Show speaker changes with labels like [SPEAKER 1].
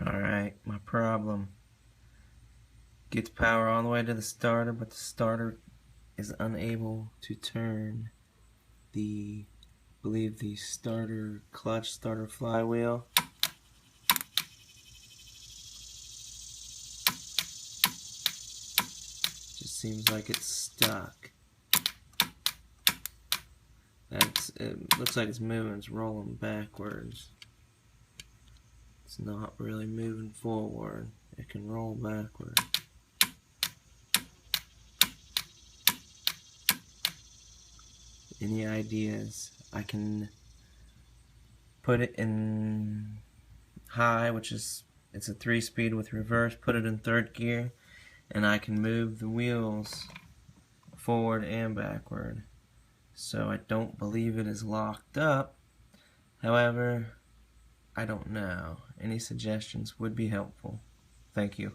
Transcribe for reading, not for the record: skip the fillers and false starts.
[SPEAKER 1] Alright, my problem. Gets power all the way to the starter, but the starter is unable to turn the, I believe the starter clutch, starter flywheel. Just seems like it's stuck. It looks like it's moving, it's rolling backwards. It's not really moving forward. It can roll backward. Any ideas? I can put it in high, which is, it's a 3-speed with reverse, put it in 3rd gear, and I can move the wheels forward and backward. So I don't believe it is locked up. However, I don't know. Any suggestions would be helpful. Thank you.